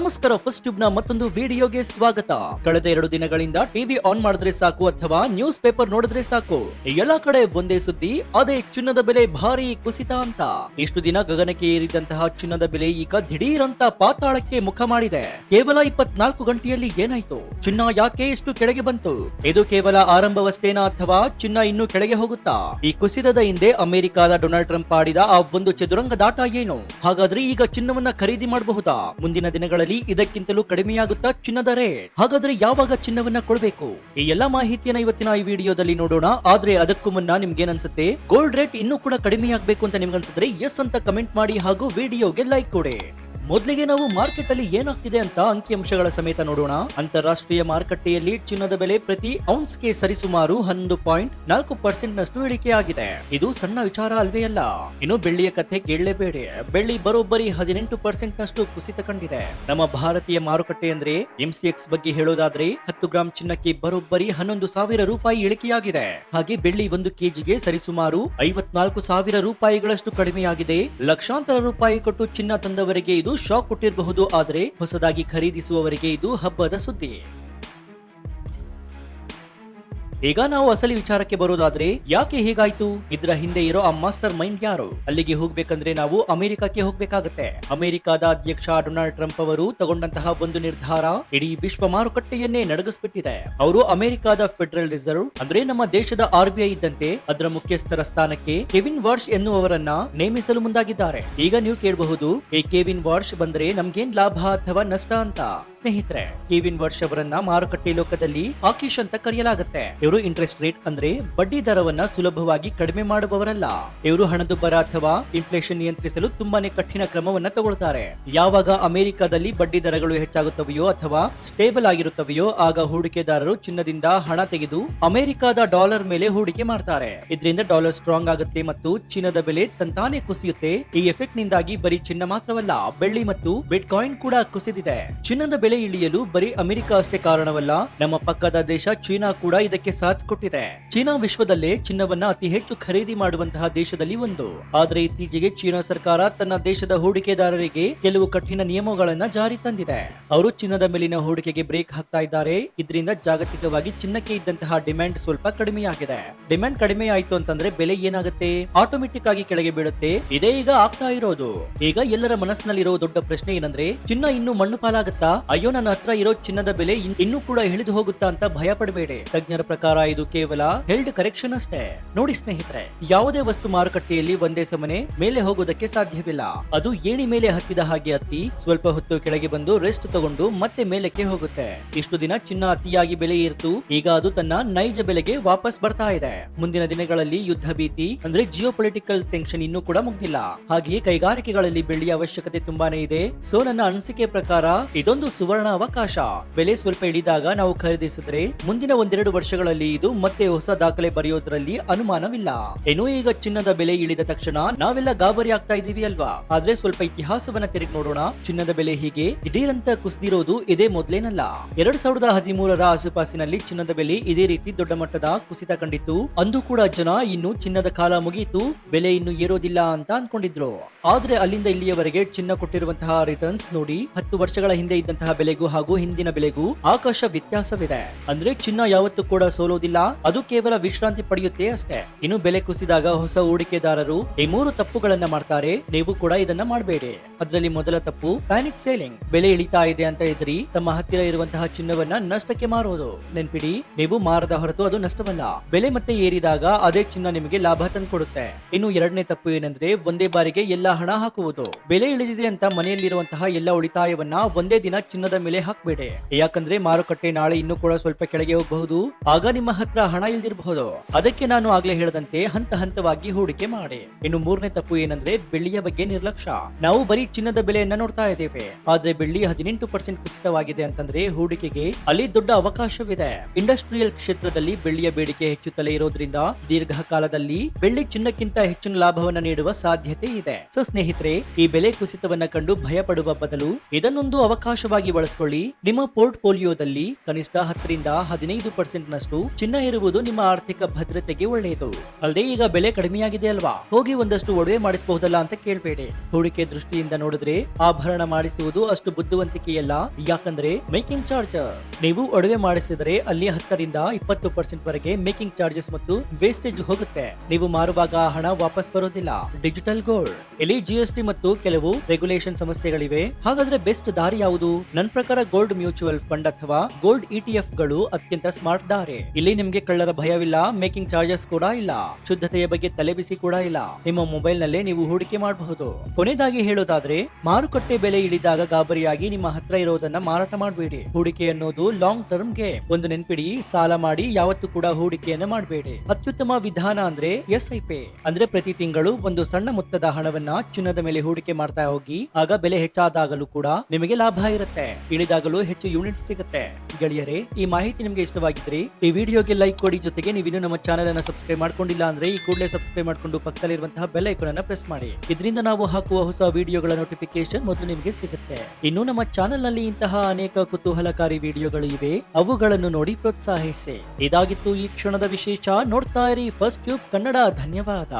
ನಮಸ್ಕಾರ, first tube ನ ಮತ್ತೊಂದು ವಿಡಿಯೋಗೆ ಸ್ವಾಗತ. ಕಳೆದ 2 ದಿನಗಳಿಂದ ಟಿವಿ ಆನ್ ಮಾಡಿದ್ರೆ ಸಾಕು ಅಥವಾ ನ್ಯೂಸ್ ಪೇಪರ್ ನೋಡಿದ್ರೆ ಸಾಕು, ಎಲ್ಲಾ ಕಡೆ ಒಂದೇ ಸುದ್ದಿ, ಅದೇ ಚಿನ್ನದ ಬೆಲೆ ಭಾರಿ ಕುಸಿತ ಅಂತ. ಇಷ್ಟು ದಿನ ಗಗನಕ್ಕೆ ಏರಿದಂತಹ ಚಿನ್ನದ ಬೆಲೆ ಈಗ ದಿಢೀರ್ ಅಂತ ಪಾತಾಳಕ್ಕೆ ಮುಖ ಮಾಡಿದೆ. ಕೇವಲ 24 ಗಂಟೆಯಲ್ಲಿ ಏನಾಯ್ತು? ಚಿನ್ನ ಯಾಕೆ ಇಷ್ಟು ಕೆಳಗೆ ಬಂತು? ಇದು ಕೇವಲ ಆರಂಭವಷ್ಟೇನಾ ಅಥವಾ ಚಿನ್ನ ಇನ್ನೂ ಕೆಳಗೆ ಹೋಗುತ್ತಾ? ಈ ಕುಸಿತದ ಹಿಂದೆ ಅಮೆರಿಕಾದ ಡೊನಾಲ್ಡ್ ಟ್ರಂಪ್ ಆಡಿದ ಆ ಒಂದು ಚದುರಂಗದಾಟ ಏನು? ಹಾಗಾದ್ರೆ ಈಗ ಚಿನ್ನವನ್ನ ಖರೀದಿ ಮಾಡಬಹುದಾ? ಮುಂದಿನ ದಿನಗಳಲ್ಲಿ ಇದಕ್ಕಿಂತಲೂ ಕಡಿಮೆಯಾಗುತ್ತಾ ಚಿನ್ನದ ರೇಟ್? ಹಾಗಾದ್ರೆ ಯಾವಾಗ ಚಿನ್ನವನ್ನ ಕೊಡಬೇಕು? ಈ ಎಲ್ಲಾ ಮಾಹಿತಿಯನ್ನ ಇವತ್ತಿನ ಈ ವಿಡಿಯೋದಲ್ಲಿ ನೋಡೋಣ. ಆದ್ರೆ ಅದಕ್ಕೂ ಮುನ್ನ ನಿಮ್ಗೆ ಏನ್ಸುತ್ತೆ? ಗೋಲ್ಡ್ ರೇಟ್ ಇನ್ನೂ ಕೂಡ ಕಡಿಮೆಯಾಗಬೇಕು ಅಂತ ನಿಮ್ಗನ್ಸಿದ್ರೆ ಎಸ್ ಅಂತ ಕಮೆಂಟ್ ಮಾಡಿ ಹಾಗೂ ವಿಡಿಯೋಗೆ ಲೈಕ್ ಕೊಡಿ. ಮೊದಲಿಗೆ ನಾವು ಮಾರ್ಕೆಟ್ ಅಲ್ಲಿ ಏನಾಗ್ತಿದೆ ಅಂತ ಅಂಕಿಅಂಶಗಳ ಸಮೇತ ನೋಡೋಣ. ಅಂತಾರಾಷ್ಟ್ರೀಯ ಮಾರುಕಟ್ಟೆಯಲ್ಲಿ ಚಿನ್ನದ ಬೆಲೆ ಪ್ರತಿ ಔನ್ಸ್ಗೆ ಸರಿಸುಮಾರು 11.4% ನಷ್ಟು ಇಳಿಕೆಯಾಗಿದೆ. ಇದು ಸಣ್ಣ ವಿಚಾರ ಅಲ್ವೇ ಅಲ್ಲ. ಇನ್ನು ಬೆಳ್ಳಿಯ ಕಥೆ ಕೇಳಲೇಬೇಡಿ. ಬೆಳ್ಳಿ ಬರೋಬ್ಬರಿ 18% ನಷ್ಟು ಕುಸಿತ ಕಂಡಿದೆ. ನಮ್ಮ ಭಾರತೀಯ ಮಾರುಕಟ್ಟೆ ಅಂದ್ರೆ MCX ಬಗ್ಗೆ ಹೇಳೋದಾದ್ರೆ 10 ಗ್ರಾಂ ಚಿನ್ನಕ್ಕೆ ಬರೋಬ್ಬರಿ 11,000 ರೂಪಾಯಿ ಇಳಿಕೆಯಾಗಿದೆ. ಹಾಗೆ ಬೆಳ್ಳಿ 1 ಕೆಜಿಗೆ ಸರಿಸುಮಾರು 54,000 ರೂಪಾಯಿಗಳಷ್ಟು ಕಡಿಮೆಯಾಗಿದೆ. ಲಕ್ಷಾಂತರ ರೂಪಾಯಿ ಕೊಟ್ಟು ಚಿನ್ನ ತಂದವರಿಗೆ ಇದು ಶಾಕ್ ಕೊಟ್ಟಿರಬಹುದು, ಆದರೆ ಹೊಸದಾಗಿ ಖರೀದಿಸುವವರಿಗೆ ಇದು ಹಬ್ಬದ ಸುದ್ದಿ. ಈಗ ನಾವು ಅಸಲಿ ವಿಚಾರಕ್ಕೆ ಬರೋದಾದ್ರೆ ಯಾಕೆ ಹೀಗಾಯ್ತು? ಇದರ ಹಿಂದೆ ಇರೋ ಆ ಮಾಸ್ಟರ್ ಮೈಂಡ್ ಯಾರು? ಅಲ್ಲಿಗೆ ಹೋಗ್ಬೇಕಂದ್ರೆ ನಾವು ಅಮೆರಿಕಕ್ಕೆ ಹೋಗ್ಬೇಕಾಗತ್ತೆ. ಅಮೆರಿಕಾದ ಅಧ್ಯಕ್ಷ ಡೊನಾಲ್ಡ್ ಟ್ರಂಪ್ ಅವರು ತಗೊಂಡಂತಹ ಒಂದು ನಿರ್ಧಾರ ಇಡೀ ವಿಶ್ವ ಮಾರುಕಟ್ಟೆಯನ್ನೇ ನಡಗಿಸ್ಬಿಟ್ಟಿದೆ. ಅವರು ಅಮೆರಿಕಾದ ಫೆಡರಲ್ ರಿಸರ್ವ್ ಅಂದ್ರೆ ನಮ್ಮ ದೇಶದ RBI ಇದ್ದಂತೆ ಅದರ ಮುಖ್ಯಸ್ಥರ ಸ್ಥಾನಕ್ಕೆ ಕೆವಿನ್ ವಾರ್ಷ್ ಎನ್ನುವವರನ್ನ ನೇಮಿಸಲು ಮುಂದಾಗಿದ್ದಾರೆ. ಈಗ ನೀವು ಕೇಳಬಹುದು, ಈ ಕೆವಿನ್ ವಾರ್ಷ್ ಬಂದ್ರೆ ನಮ್ಗೇನ್ ಲಾಭ ಅಥವಾ ನಷ್ಟ ಅಂತ. ಸ್ನೇಹಿತರೆ, ಕೆವಿನ್ ವಾರ್ಷ್ ಅವರನ್ನ ಮಾರುಕಟ್ಟೆ ಲೋಕದಲ್ಲಿ ಆಕಿಶ್ ಅಂತ ಕರೆಯಲಾಗುತ್ತೆ. ಇವರು ಇಂಟ್ರೆಸ್ಟ್ ರೇಟ್ ಅಂದ್ರೆ ಬಡ್ಡಿ ದರವನ್ನ ಸುಲಭವಾಗಿ ಕಡಿಮೆ ಮಾಡುವವರಲ್ಲ. ಇವರು ಹಣದುಬ್ಬರ ಅಥವಾ ಇನ್ಫ್ಲೇಷನ್ ನಿಯಂತ್ರಿಸಲು ತುಂಬಾನೇ ಕಠಿಣ ಕ್ರಮವನ್ನ ತಗೊಳ್ತಾರೆ. ಯಾವಾಗ ಅಮೆರಿಕದಲ್ಲಿ ಬಡ್ಡಿ ದರಗಳು ಹೆಚ್ಚಾಗುತ್ತವೆಯೋ ಅಥವಾ ಸ್ಟೇಬಲ್ ಆಗಿರುತ್ತವೆಯೋ ಆಗ ಹೂಡಿಕೆದಾರರು ಚಿನ್ನದಿಂದ ಹಣ ತೆಗೆದು ಅಮೆರಿಕದ ಡಾಲರ್ ಮೇಲೆ ಹೂಡಿಕೆ ಮಾಡ್ತಾರೆ. ಇದರಿಂದ ಡಾಲರ್ ಸ್ಟ್ರಾಂಗ್ ಆಗುತ್ತೆ ಮತ್ತು ಚಿನ್ನದ ಬೆಲೆ ತಂತಾನೆ ಕುಸಿಯುತ್ತೆ. ಈ ಎಫೆಕ್ಟ್ ನಿಂದಾಗಿ ಬರೀ ಚಿನ್ನ ಮಾತ್ರವಲ್ಲ, ಬೆಳ್ಳಿ ಮತ್ತು ಬಿಟ್ ಕಾಯಿನ್ ಕೂಡ ಕುಸಿದಿದೆ. ಚಿನ್ನದ ಬೆಲೆ ಇಳಿಯಲು ಬರೀ ಅಮೆರಿಕ ಅಷ್ಟೇ ಕಾರಣವಲ್ಲ, ನಮ್ಮ ಪಕ್ಕದ ದೇಶ ಚೀನಾ ಕೂಡ ಇದಕ್ಕೆ ಸಾಥ್ ಕೊಟ್ಟಿದೆ. ಚೀನಾ ವಿಶ್ವದಲ್ಲೇ ಚಿನ್ನವನ್ನ ಅತಿ ಹೆಚ್ಚು ಖರೀದಿ ಮಾಡುವಂತಹ ದೇಶದಲ್ಲಿ ಒಂದು. ಆದ್ರೆ ಇತ್ತೀಚೆಗೆ ಚೀನಾ ಸರ್ಕಾರ ತನ್ನ ದೇಶದ ಹೂಡಿಕೆದಾರರಿಗೆ ಕೆಲವು ಕಠಿಣ ನಿಯಮಗಳನ್ನ ಜಾರಿ ತಂದಿದೆ. ಅವರು ಚಿನ್ನದ ಮೇಲಿನ ಹೂಡಿಕೆಗೆ ಬ್ರೇಕ್ ಹಾಕ್ತಾ ಇದ್ದಾರೆ. ಇದರಿಂದ ಜಾಗತಿಕವಾಗಿ ಚಿನ್ನಕ್ಕೆ ಇದ್ದಂತಹ ಡಿಮ್ಯಾಂಡ್ ಸ್ವಲ್ಪ ಕಡಿಮೆಯಾಗಿದೆ. ಡಿಮ್ಯಾಂಡ್ ಕಡಿಮೆ ಆಯ್ತು ಅಂತಂದ್ರೆ ಬೆಲೆ ಏನಾಗುತ್ತೆ? ಆಟೋಮೆಟಿಕ್ ಆಗಿ ಕೆಳಗೆ ಬೀಳುತ್ತೆ. ಇದೇ ಈಗ ಆಗ್ತಾ ಇರೋದು. ಈಗ ಎಲ್ಲರ ಮನಸ್ಸಿನಲ್ಲಿರೋ ದೊಡ್ಡ ಪ್ರಶ್ನೆ ಏನಂದ್ರೆ, ಚಿನ್ನ ಇನ್ನು ಮಣ್ಣು ಪಾಲಾಗುತ್ತಾ? ಅಯ್ಯೋ, ನನ್ನ ಹತ್ರ ಇರೋ ಚಿನ್ನದ ಬೆಲೆ ಇನ್ನೂ ಕೂಡ ಇಳಿದು ಹೋಗುತ್ತಾ ಅಂತ ಭಯ ಪಡಬೇಡಿ. ತಜ್ಞರ ಪ್ರಕಾರ ಇದು ಕೇವಲ ಹೆಲ್ಡ್ ಕರೆಕ್ಷನ್ ಅಷ್ಟೇ. ನೋಡಿ ಸ್ನೇಹಿತರೆ, ಯಾವುದೇ ವಸ್ತು ಮಾರುಕಟ್ಟೆಯಲ್ಲಿ ಒಂದೇ ಸಮನೆ ಮೇಲೆ ಹೋಗೋದಕ್ಕೆ ಸಾಧ್ಯವಿಲ್ಲ. ಅದು ಏಣಿ ಮೇಲೆ ಹತ್ತಿದ ಹಾಗೆ ಹತ್ತಿ ಸ್ವಲ್ಪ ಹೊತ್ತು ಕೆಳಗೆ ಬಂದು ರೆಸ್ಟ್ ತಗೊಂಡು ಮತ್ತೆ ಮೇಲಕ್ಕೆ ಹೋಗುತ್ತೆ. ಇಷ್ಟು ದಿನ ಚಿನ್ನ ಅತಿಯಾಗಿ ಬೆಲೆ ಏರಿತು. ಈಗ ಅದು ತನ್ನ ನೈಜ ಬೆಲೆಗೆ ವಾಪಸ್ ಬರ್ತಾ ಇದೆ. ಮುಂದಿನ ದಿನಗಳಲ್ಲಿ ಯುದ್ಧ ಭೀತಿ ಅಂದ್ರೆ ಜಿಯೋ ಪೊಲಿಟಿಕಲ್ ಟೆನ್ಷನ್ ಇನ್ನೂ ಕೂಡ ಮುಗ್ದಿಲ್ಲ. ಹಾಗೆಯೇ ಕೈಗಾರಿಕೆಗಳಲ್ಲಿ ಬೆಳ್ಳಿಯ ಅವಶ್ಯಕತೆ ತುಂಬಾನೇ ಇದೆ. ಸೊ ನನ್ನ ಅನಿಸಿಕೆ ಪ್ರಕಾರ ಇದೊಂದು ಸುವರ್ಣ ಅವಕಾಶ. ಬೆಲೆ ಸ್ವಲ್ಪ ಇಳಿದಾಗ ನಾವು ಖರೀದಿಸಿದ್ರೆ ಮುಂದಿನ 1-2 ವರ್ಷಗಳಲ್ಲಿ ಇದು ಮತ್ತೆ ಹೊಸ ದಾಖಲೆ ಬರೆಯೋದ್ರಲ್ಲಿ ಅನುಮಾನವಿಲ್ಲ. ಏನೋ ಈಗ ಚಿನ್ನದ ಬೆಲೆ ಇಳಿದ ತಕ್ಷಣ ನಾವೆಲ್ಲ ಗಾಬರಿ ಆಗ್ತಾ ಇದೀವಿ ಅಲ್ವಾ? ಆದ್ರೆ ಸ್ವಲ್ಪ ಇತಿಹಾಸವನ್ನ ತಿರುಗಿ ನೋಡೋಣ. ಚಿನ್ನದ ಬೆಲೆ ಹೀಗೆ ದಿಢೀರಂತ ಕುಸಿದಿರೋದು ಇದೇ ಮೊದಲೇನಲ್ಲ. 2013ರ ಆಸುಪಾಸಿನಲ್ಲಿ ಚಿನ್ನದ ಬೆಲೆ ಇದೇ ರೀತಿ ದೊಡ್ಡ ಮಟ್ಟದ ಕುಸಿತ ಕಂಡಿತ್ತು. ಅಂದು ಕೂಡ ಜನ ಇನ್ನು ಚಿನ್ನದ ಕಾಲ ಮುಗಿಯಿತು, ಬೆಲೆ ಇನ್ನು ಏರೋದಿಲ್ಲ ಅಂತ ಅನ್ಕೊಂಡಿದ್ರು. ಆದ್ರೆ ಅಲ್ಲಿಂದ ಇಲ್ಲಿಯವರೆಗೆ ಚಿನ್ನ ಕೊಟ್ಟಿರುವಂತಹ ರಿಟರ್ನ್ಸ್ ನೋಡಿ, 10 ವರ್ಷಗಳ ಹಿಂದೆ ಇದ್ದಂತಹ ಬೆಲೆಗೂ ಹಾಗೂ ಹಿಂದಿನ ಬೆಲೆಗೂ ಆಕಾಶ ವ್ಯತ್ಯಾಸವಿದೆ. ಅಂದ್ರೆ ಚಿನ್ನ ಯಾವತ್ತೂ ಕೂಡ ಸೋಲೋದಿಲ್ಲ, ಅದು ಕೇವಲ ವಿಶ್ರಾಂತಿ ಪಡೆಯುತ್ತೆ ಅಷ್ಟೇ. ಇನ್ನು ಬೆಲೆ ಕುಸಿದಾಗ ಹೊಸ ಹೂಡಿಕೆದಾರರು ಈ 3 ತಪ್ಪುಗಳನ್ನ ಮಾಡ್ತಾರೆ. ನೀವು ಕೂಡ ಇದನ್ನ ಮಾಡಬೇಡಿ. ಅದರಲ್ಲಿ ಮೊದಲ ತಪ್ಪು ಪ್ಯಾನಿಕ್ ಸೇಲಿಂಗ್. ಬೆಲೆ ಇಳಿತಾ ಇದೆ ಅಂತ ಎದುರಿ ತಮ್ಮ ಹತ್ತಿರ ಇರುವಂತಹ ಚಿನ್ನವನ್ನ ನಷ್ಟಕ್ಕೆ ಮಾರೋದು. ನೆನ್ಪಿಡಿ, ನೀವು ಮಾರದ ಹೊರತು ಅದು ನಷ್ಟವಲ್ಲ. ಬೆಲೆ ಮತ್ತೆ ಏರಿದಾಗ ಅದೇ ಚಿನ್ನ ನಿಮಗೆ ಲಾಭ ತಂದುಕೊಡುತ್ತೆ. ಇನ್ನು ಎರಡನೇ ತಪ್ಪು ಏನಂದ್ರೆ ಒಂದೇ ಬಾರಿಗೆ ಎಲ್ಲಾ ಹಣ ಹಾಕುವುದು. ಬೆಲೆ ಇಳಿದಿದೆ ಅಂತ ಮನೆಯಲ್ಲಿರುವಂತಹ ಎಲ್ಲ ಉಳಿತಾಯವನ್ನ ಒಂದೇ ದಿನ ಚಿನ್ನದ ಮೇಲೆ ಹಾಕಬೇಡಿ. ಯಾಕಂದ್ರೆ ಮಾರುಕಟ್ಟೆ ನಾಳೆ ಇನ್ನೂ ಕೂಡ ಸ್ವಲ್ಪ ಕೆಳಗೆ ಹೋಗಬಹುದು. ಆಗ ನಿಮ್ಮ ಹತ್ರ ಹಣ ಇಲ್ದಿರಬಹುದು. ಅದಕ್ಕೆ ನಾನು ಆಗ್ಲೇ ಹೇಳದಂತೆ ಹಂತ ಹಂತವಾಗಿ ಹೂಡಿಕೆ ಮಾಡಿ. ಇನ್ನು ಮೂರನೇ ತಪ್ಪು ಏನಂದ್ರೆ ಬೆಳ್ಳಿಯ ಬಗ್ಗೆ ನಿರ್ಲಕ್ಷ್ಯ. ನಾವು ಬರೀ ಚಿನ್ನದ ಬೆಲೆಯನ್ನ ನೋಡ್ತಾ ಇದ್ದೇವೆ, ಆದ್ರೆ ಬೆಳ್ಳಿ 18% ಕುಸಿತವಾಗಿದೆ ಅಂತಂದ್ರೆ ಹೂಡಿಕೆಗೆ ಅಲ್ಲಿ ದೊಡ್ಡ ಅವಕಾಶವಿದೆ. ಇಂಡಸ್ಟ್ರಿಯಲ್ ಕ್ಷೇತ್ರದಲ್ಲಿ ಬೆಳ್ಳಿಯ ಬೇಡಿಕೆ ಹೆಚ್ಚುತ್ತಲೇ ಇರೋದ್ರಿಂದ ದೀರ್ಘಕಾಲದಲ್ಲಿ ಬೆಳ್ಳಿ ಚಿನ್ನಕ್ಕಿಂತ ಹೆಚ್ಚಿನ ಲಾಭವನ್ನ ನೀಡುವ ಸಾಧ್ಯತೆ ಇದೆ. ಸೊ ಸ್ನೇಹಿತರೆ, ಈ ಬೆಲೆ ಕುಸಿತವನ್ನ ಕಂಡು ಭಯ ಪಡುವ ಬದಲು ಇದನ್ನೊಂದು ಅವಕಾಶವಾಗಿ ಬಳಸಿಕೊಳ್ಳಿ. ನಿಮ್ಮ ಪೋರ್ಟ್ಫೋಲಿಯೋದಲ್ಲಿ ಕನಿಷ್ಠ 10-15% ನಷ್ಟು ಚಿನ್ನ ಇರುವುದು ನಿಮ್ಮ ಆರ್ಥಿಕ ಭದ್ರತೆಗೆ ಒಳ್ಳೆಯದು. ಅಲ್ಲದೆ ಈಗ ಬೆಲೆ ಕಡಿಮೆಯಾಗಿದೆ ಅಲ್ವಾ, ಹೋಗಿ ಒಂದಷ್ಟು ಒಡವೆ ಮಾಡಿಸಬಹುದಲ್ಲ ಅಂತ ಕೇಳಬೇಡಿ. ಹೂಡಿಕೆ ದೃಷ್ಟಿಯಿಂದ ನೋಡಿದ್ರೆ ಆಭರಣ ಮಾಡಿಸುವುದು ಅಷ್ಟು ಬುದ್ಧಿವಂತಿಕೆಯಲ್ಲ. ಯಾಕಂದ್ರೆ ಮೇಕಿಂಗ್ ಚಾರ್ಜ್, ನೀವು ಒಡವೆ ಮಾಡಿಸಿದರೆ ಅಲ್ಲಿ 10-20% ವರೆಗೆ ಮೇಕಿಂಗ್ ಚಾರ್ಜಸ್ ಮತ್ತು ವೇಸ್ಟೇಜ್ ಹೋಗುತ್ತೆ. ನೀವು ಮಾರುವಾಗ ಆ ಹಣ ವಾಪಸ್ ಬರೋದಿಲ್ಲ. ಡಿಜಿಟಲ್ ಗೋಲ್ಡ್, ಇಲ್ಲಿ GST ಮತ್ತು ಕೆಲವು ರೆಗ್ಯುಲೇಷನ್ ಸಮಸ್ಯೆಗಳಿವೆ. ಹಾಗಾದ್ರೆ ಬೆಸ್ಟ್ ದಾರಿ ಯಾವುದು? ನನ್ನ ಪ್ರಕಾರ ಗೋಲ್ಡ್ ಮ್ಯೂಚುವಲ್ ಫಂಡ್ ಅಥವಾ ಗೋಲ್ಡ್ ETF ಗಳು ಅತ್ಯಂತ ಸ್ಮಾರ್ಟ್ ದಾರಿ. ಇಲ್ಲಿ ನಿಮ್ಗೆ ಕಳ್ಳರ ಭಯವಿಲ್ಲ, ಮೇಕಿಂಗ್ ಚಾರ್ಜಸ್ ಕೂಡ ಇಲ್ಲ, ಶುದ್ಧತೆಯ ಬಗ್ಗೆ ತಲೆಬಿಸಿ ಕೂಡ ಇಲ್ಲ. ನಿಮ್ಮ ಮೊಬೈಲ್ ನಲ್ಲೇ ನೀವು ಹೂಡಿಕೆ ಮಾಡಬಹುದು. ಕೊನೆಯದಾಗಿ ಹೇಳೋದಾದ್ರೆ, ಮಾರುಕಟ್ಟೆ ಬೆಲೆ ಇಳಿದಾಗ ಗಾಬರಿಯಾಗಿ ನಿಮ್ಮ ಹತ್ರ ಇರೋದನ್ನ ಮಾರಾಟ ಮಾಡಬೇಡಿ. ಹೂಡಿಕೆ ಅನ್ನೋದು ಲಾಂಗ್ ಟರ್ಮ್ ಗೆ. ಒಂದು ನೆನ್ಪಿಡಿ, ಸಾಲ ಮಾಡಿ ಯಾವತ್ತೂ ಕೂಡ ಹೂಡಿಕೆಯನ್ನ ಮಾಡಬೇಡಿ. ಅತ್ಯುತ್ತಮ ವಿಧಾನ ಅಂದ್ರೆ SIP, ಅಂದ್ರೆ ಪ್ರತಿ ತಿಂಗಳು ಒಂದು ಸಣ್ಣ ಮೊತ್ತದ ಹಣವನ್ನ ಚಿನ್ನದ ಮೇಲೆ ಹೂಡಿಕೆ ಮಾಡ್ತಾ ಹೋಗಿ. ಆಗ ಬೆಲೆ ಹೆಚ್ಚಾದಾಗಲೂ ಕೂಡ ನಿಮಗೆ ಲಾಭ ಇರುತ್ತೆ, ಇಳಿದಾಗಲೂ ಹೆಚ್ಚು ಯೂನಿಟ್ ಸಿಗುತ್ತೆ. ಗೆಳೆಯರೇ, ಈ ಮಾಹಿತಿ ನಿಮ್ಗೆ ಇಷ್ಟವಾಗಿದ್ರೆ ಈ ವಿಡಿಯೋಗೆ ಲೈಕ್ ಕೊಡಿ. ಜೊತೆಗೆ ನೀವಿನ್ನೂ ನಮ್ಮ ಚಾನೆಲ್ ಅನ್ನ ಸಬ್ಸ್ಕ್ರೈಬ್ ಮಾಡ್ಕೊಂಡಿಲ್ಲ ಅಂದ್ರೆ ಈ ಕೂಡಲೇ ಸಬ್ಸ್ಕ್ರೈಬ್ ಮಾಡ್ಕೊಂಡು ಪಕ್ಕದಲ್ಲಿರುವಂತಹ ಬೆಲ್ ಐಕಾನ್ ಅನ್ನ ಪ್ರೆಸ್ ಮಾಡಿ. ಇದರಿಂದ ನಾವು ಹಾಕುವ ಹೊಸ ವಿಡಿಯೋಗಳ ನೋಟಿಫಿಕೇಶನ್ ಮೊದಲು ನಿಮಗೆ ಸಿಗುತ್ತೆ. ಇನ್ನು ನಮ್ಮ ಚಾನೆಲ್ ನಲ್ಲಿ ಇಂತಹ ಅನೇಕ ಕುತೂಹಲಕಾರಿ ವಿಡಿಯೋಗಳು ಇವೆ, ಅವುಗಳನ್ನು ನೋಡಿ ಪ್ರೋತ್ಸಾಹಿಸಿ. ಇದಾಗಿತ್ತು ಈ ಕ್ಷಣದ ವಿಶೇಷ. ನೋಡ್ತಾ ಇರಿ ಫಸ್ಟ್ ಟ್ಯೂಬ್ ಕನ್ನಡ. ಧನ್ಯವಾದ.